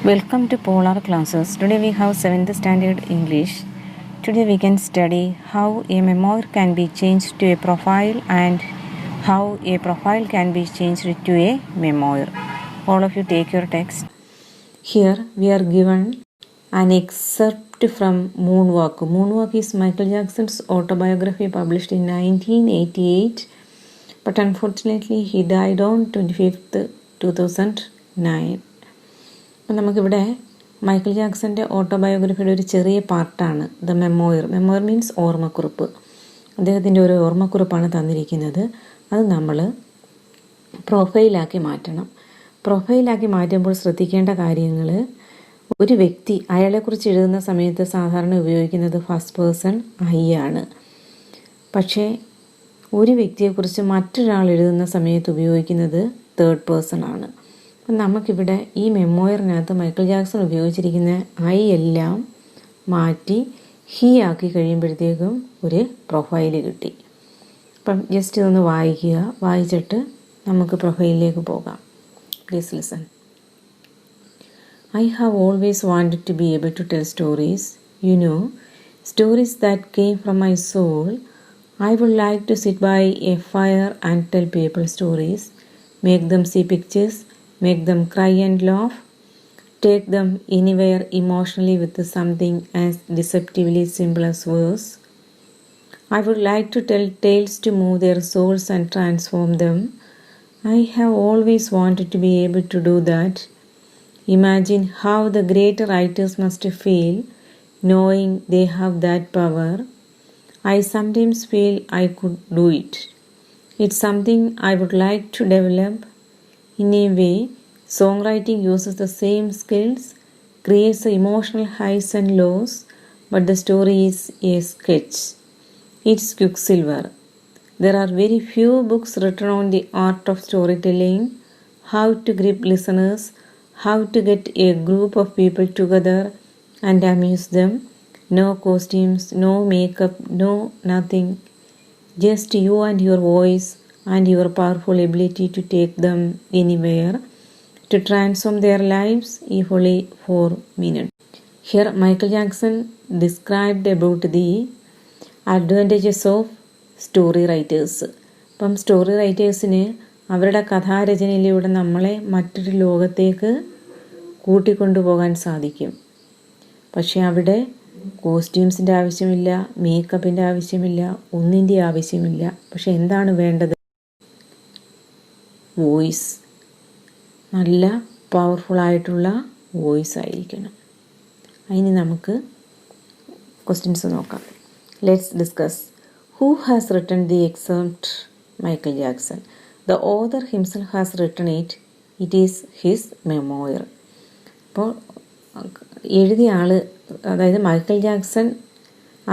Welcome to Polar Classes. Today we have 7th standard English. Today we can study how a memoir can be changed to a profile and how a profile can be changed to a memoir. All of you take your text. Here we are given an excerpt from Moonwalk. Moonwalk is Michael Jackson's autobiography published in 1988, but unfortunately he died on 25th 2009. അപ്പം നമുക്കിവിടെ Michael ജാക്സൻ്റെ ഓട്ടോബയോഗ്രഫിയുടെ ഒരു ചെറിയ പാർട്ടാണ് the memoir. Memoir means ഓർമ്മക്കുറിപ്പ്. അദ്ദേഹത്തിൻ്റെ ഒരു ഓർമ്മക്കുറിപ്പാണ് തന്നിരിക്കുന്നത്. അത് നമ്മൾ പ്രൊഫൈലാക്കി മാറ്റണം. പ്രൊഫൈലാക്കി മാറ്റുമ്പോൾ ശ്രദ്ധിക്കേണ്ട കാര്യങ്ങൾ, ഒരു വ്യക്തി അയാളെക്കുറിച്ച് എഴുതുന്ന സമയത്ത് സാധാരണ ഉപയോഗിക്കുന്നത് ഫസ്റ്റ് പേഴ്സൺ ഐ ആണ്. പക്ഷേ ഒരു വ്യക്തിയെക്കുറിച്ച് മറ്റൊരാൾ എഴുതുന്ന സമയത്ത് ഉപയോഗിക്കുന്നത് തേർഡ് പേഴ്സൺ ആണ്. അപ്പം നമുക്കിവിടെ ഈ മെമ്മോയറിനകത്ത് മൈക്കിൾ ജാക്സൺ ഉപയോഗിച്ചിരിക്കുന്ന ഐ എല്ലാം മാറ്റി ഹി ആക്കി കഴിയുമ്പോഴത്തേക്കും ഒരു പ്രൊഫൈൽ കിട്ടി. അപ്പം ജസ്റ്റ് ഇതൊന്ന് വായിക്കുക. വായിച്ചിട്ട് നമുക്ക് പ്രൊഫൈലിലേക്ക് പോകാം. Please listen. I have always wanted to be able to tell stories. You know, stories that came from my soul. I would like to sit by a fire and tell people stories, make them see pictures, make them cry and laugh, take them anywhere emotionally with something as deceptively simple as verse. I would like to tell tales to move their souls and transform them. I have always wanted to be able to do that. Imagine how the great writers must feel knowing they have that power. I sometimes feel I could do it. It's something I would like to develop. In a way, songwriting uses the same skills, creates the emotional highs and lows, but the story is a sketch. It's Quicksilver. There are very few books written on the art of storytelling, how to grip listeners, how to get a group of people together and amuse them. No costumes, no makeup, no nothing. Just you and your voice and your powerful ability to take them anywhere, to transform their lives if only for minutes. Here Michael Jackson described about the advantages of story writers. അപ്പം story റൈറ്റേഴ്സിന് അവരുടെ കഥാരചനയിലൂടെ നമ്മളെ മറ്റൊരു ലോകത്തേക്ക് കൂട്ടിക്കൊണ്ടുപോകാൻ സാധിക്കും. പക്ഷേ അവിടെ കോസ്റ്റ്യൂംസിൻ്റെ ആവശ്യമില്ല, മേക്കപ്പിൻ്റെ ആവശ്യമില്ല, ഒന്നിൻ്റെ ആവശ്യമില്ല. പക്ഷെ എന്താണ് വേണ്ടത്? വോയിസ്. നല്ല പവർഫുള്ളായിട്ടുള്ള വോയിസ് ആയിരിക്കണം. അതിന് നമുക്ക് ക്വസ്റ്റ്യൻസ് നോക്കാം. Let's discuss. Who has written the excerpt? Michael Jackson. The author himself has written it. It is his memoir. അപ്പോൾ എഴുതിയ ആൾ, അതായത് മൈക്കൽ ജാക്സൺ,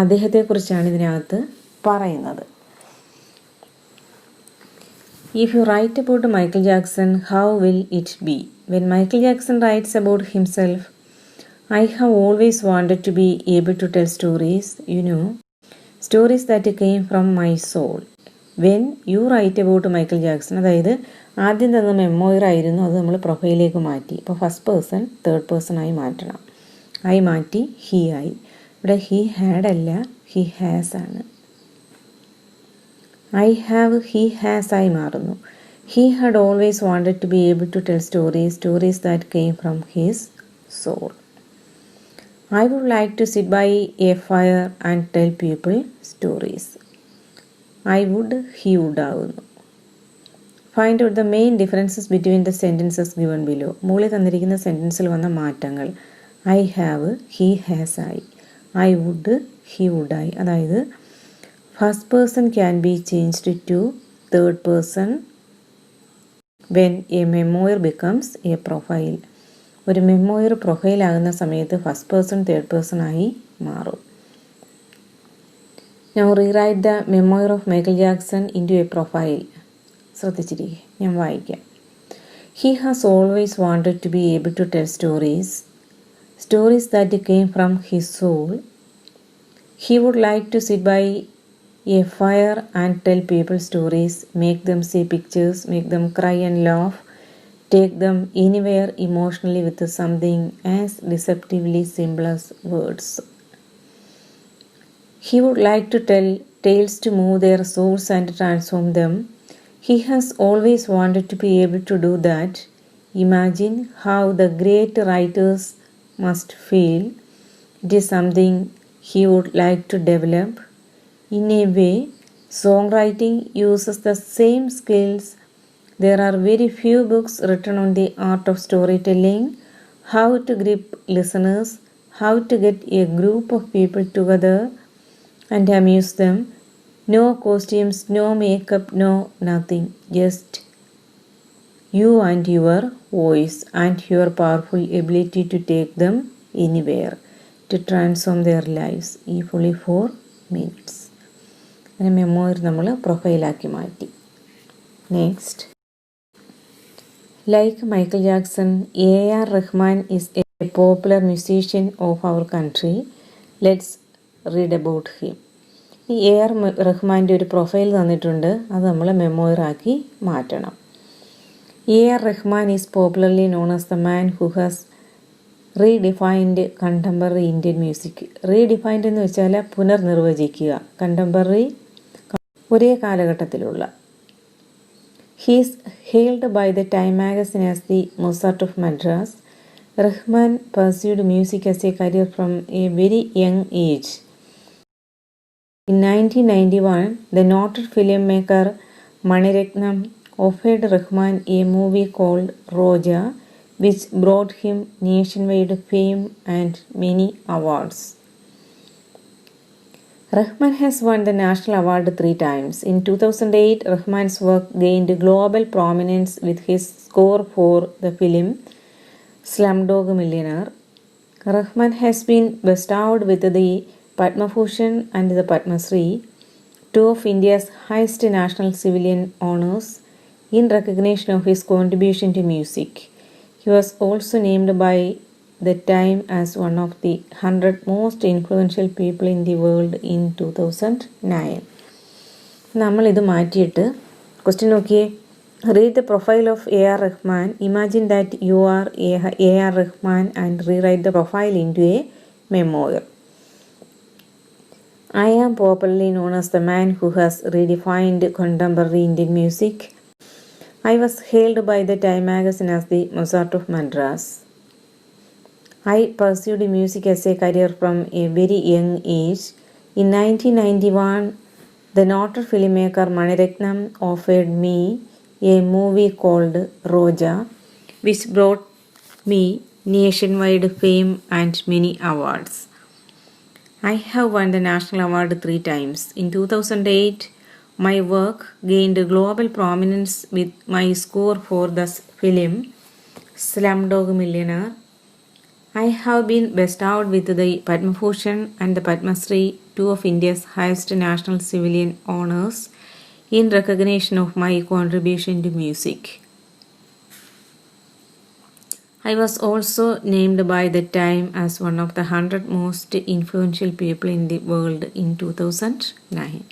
അദ്ദേഹത്തെക്കുറിച്ചാണ് ഇതിനകത്ത് പറയുന്നത്. If you write about Michael Jackson, how will it be? When Michael Jackson writes about himself, I have always wanted to be able to tell stories, you know, stories that came from my soul. When you write about Michael Jackson, അതായത് ആദ്യം തന്ന memoir ആയിരുന്നു, അത് നമ്മൾ പ്രൊഫൈലിലേക്ക് മാറ്റി. ഇപ്പോൾ first person third person ആയി മാറ്റണം. ആയി മാറ്റി ഹി ആയി. ഇവിടെ ഹി ഹാഡ് അല്ല, ഹി ഹാസ് ആണ്. ഐ ഹാവ് ഹി ഹാസ് ആയി മാറുന്നു. He had always wanted to be able to tell stories, stories that came from his soul. I would like to sit by a fire and tell people stories. I would, he would ആവുന്നു. Find out the main differences between the sentences given below. മുകളിൽ തന്നിരിക്കുന്ന സെൻറ്റൻസിൽ വന്ന മാറ്റങ്ങൾ. I have, he has ആയി. I would, he would ആയി. അതായത് first person can be changed to third person when a memoir becomes a profile. ഒരു memoir പ്രൊഫൈലാകുന്ന സമയത്ത് ഫസ്റ്റ് പേഴ്സൺ തേർഡ് പേഴ്സൺ ആയി മാറും. Now rewrite the memoir of Michael Jackson into a profile. ശ്രദ്ധിച്ചിരിക്കുക, ഞാൻ വായിക്കാം. He has always wanted to be able to tell stories, stories that came from his soul. He would like to sit by a fire and tell people stories, make them see pictures, make them cry and laugh, take them anywhere emotionally with something as deceptively simple as words. He would like to tell tales to move their souls and transform them. He has always wanted to be able to do that. Imagine how the great writers must feel. It is something he would like to develop. In a way, songwriting uses the same skills. There are very few books written on the art of storytelling, how to grip listeners, how to get a group of people together and amuse them. No costumes, no makeup, no nothing. Just you and your voice and your powerful ability to take them anywhere, to transform their lives. ഈ fully 4 minutes. അങ്ങനെ memoir നമ്മൾ പ്രൊഫൈലാക്കി മാറ്റി. Next, like Michael Jackson, A.R. Rahman is a popular musician of our country. Let's read about him. ഈ A.R. റഹ്മാൻ്റെ ഒരു profile തന്നിട്ടുണ്ട്, അത് നമ്മൾ മെമ്മോയറാക്കി മാറ്റണം. A.R. Rahman is popularly known as the man who has redefined contemporary Indian music. Redefined എന്ന് വെച്ചാൽ പുനർനിർവചിക്കുക, contemporary ഒരേ കാലഘട്ടത്തിലുള്ള. He is hailed by the Time magazine as the Mozart of Madras. Rahman pursued music as a career from a very young age. In 1991, the noted filmmaker Maniratnam offered Rahman a movie called Roja, which brought him nationwide fame and many awards. Rahman has won the national award 3 times. In 2008, Rahman's work gained global prominence with his score for the film Slumdog Millionaire. Rahman has been bestowed with the Padma Bhushan and the Padma Shri, two of India's highest national civilian honors, in recognition of his contribution to music. He was also named by the Time as one of the 100 most influential people in the world in 2009. നമ്മളിത് മാറ്റിയിട്ട് question നോക്കിയേ. Read the profile of A.R. Rahman. Imagine that you are A.R. Rahman and rewrite the profile into a memoir. I am popularly known as the man who has redefined contemporary Indian music. I was hailed by the Time magazine as the Mozart of Madras. I pursued music as a career from a very young age. In 1991, the noted filmmaker Maniratnam offered me a movie called Roja, which brought me nationwide fame and many awards. I have won the national award 3 times. In 2008, my work gained global prominence with my score for the film Slumdog Millionaire. I have been bestowed with the Padma Bhushan and the Padma Shri, two of India's highest national civilian honors, in recognition of my contribution to music. I was also named by the Time as one of the 100 most influential people in the world in 2009.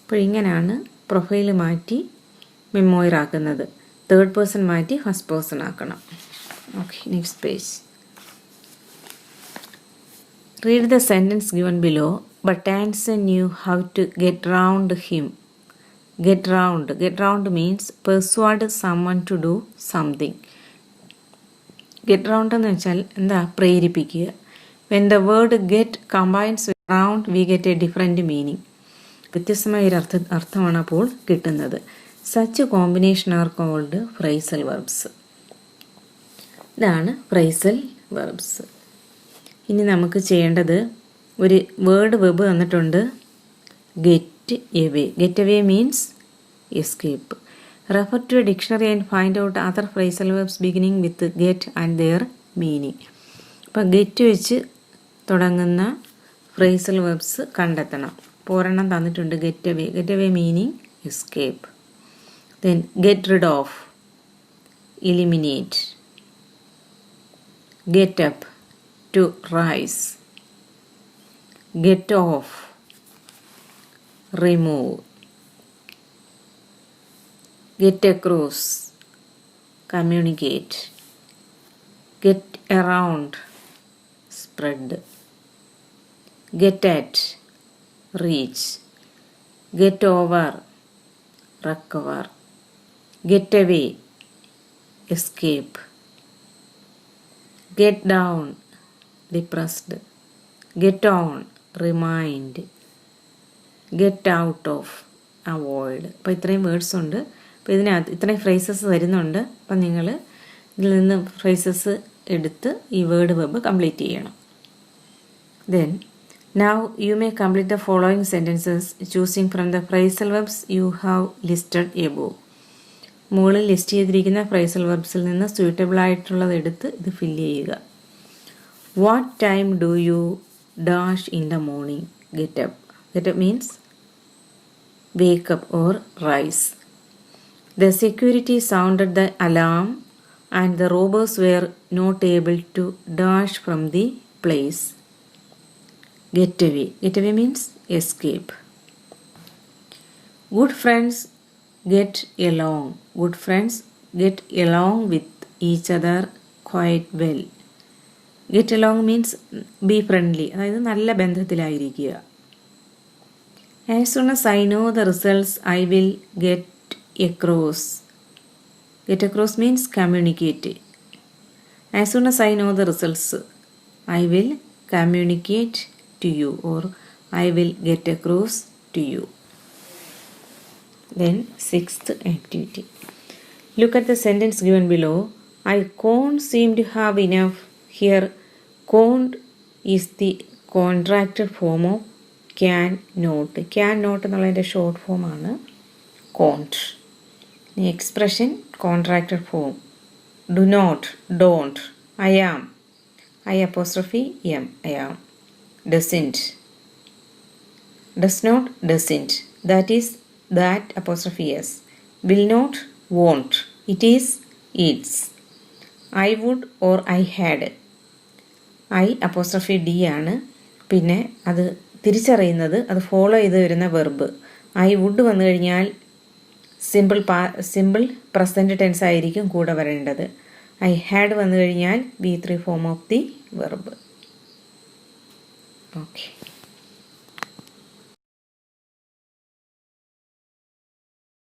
അപ്പോൾ ഇങ്ങനെയാണ് profile മാറ്റി memoir ആക്കുന്നത്. Third person മാറ്റി first person ആക്കണം. Okay, next page. Read the sentence given below. But Anson knew how to get round him. Get round. Get round means persuade someone to do something. Get round എന്ന് വെച്ചാൽ എന്താ, പ്രേരിപ്പിക്കുക. When the word get combines with round, we get a different meaning. വ്യത്യസ്തമായ ഒരു അർത്ഥമാണ് അപ്പോൾ കിട്ടുന്നത്. Such combination are called phrasal verbs. ഇതാണ് ഫ്രൈസൽ വെർബ്സ്. ഇനി നമുക്ക് ചെയ്യേണ്ടത്, ഒരു വേർഡ് വെബ് തന്നിട്ടുണ്ട്, get away. Get away means escape. Refer to a dictionary and find out other phrasal verbs beginning with get and their meaning. അപ്പം ഗെറ്റ് വെച്ച് തുടങ്ങുന്ന ഫ്രൈസൽ വെബ്സ് കണ്ടെത്തണം. ഇപ്പോൾ ഒരെണ്ണം തന്നിട്ടുണ്ട്, get away. Get away meaning escape. Then get rid of, eliminate. Get up, to rise. Get off, remove. Get across, communicate. Get around, spread. Get at, reach. Get over, recover. Get away, escape. Get down, depressed. Get on, remind. Get out of, avoid. അപ്പോൾ ഇത്രയും words ഉണ്ട്. അപ്പോൾ ഇതിനകത്ത് ഇത്രയും phrases വരുന്നുണ്ട്. അപ്പം നിങ്ങൾ ഇതിൽ നിന്ന് ഫ്രേസസ് എടുത്ത് ഈ വേർഡ് വെബ് കംപ്ലീറ്റ് ചെയ്യണം. Then, now you may complete the following sentences choosing from the phrasal verbs you have listed above. മുകളിൽ ലിസ്റ്റ് ചെയ്തിരിക്കുന്ന ഫ്രേസൽ വെർബ്സിൽ നിന്ന് സ്യൂട്ടബിൾ ആയിട്ടുള്ളത് എടുത്ത് ഇത് ഫില്ല് ചെയ്യുക. What time do you dash in the morning? Get up. Get up means wake up or rise. The security sounded the alarm and the robbers were not able to dash from the place. Get away. Get away means escape. Good friends get along. Good friends get along with each other quite well. Get along means be friendly. അതായത് നല്ല ബന്ധത്തിലായിരിക്കുക. As soon as I know the results, I will get across. Get across means communicate. As soon as I know the results, I will communicate to you or I will get across to you. Then sixth activity. Look at the sentence given below. I can't seem to have enough. Here, can't is the contracted form of can not. Can not എന്നുള്ളതിൻ്റെ short ഫോമാണ് can't. The expression contracted form. Do not, don't. I am. I apostrophe am. I am. Doesn't. Does not, doesn't. That is, that apostrophe yes. Will not, won't. It is, it's. I would or I had. I apostrophe D ആണ്. പിന്നെ അത് തിരിച്ചറിയുന്നത് അത് follow ചെയ്ത് വരുന്ന verb. I would വന്നു കഴിഞ്ഞാൽ simple present tense ആയിരിക്കും കൂടെ വരേണ്ടത്. ഐ ഹാഡ് വന്നു കഴിഞ്ഞാൽ V3 form of the verb. Okay.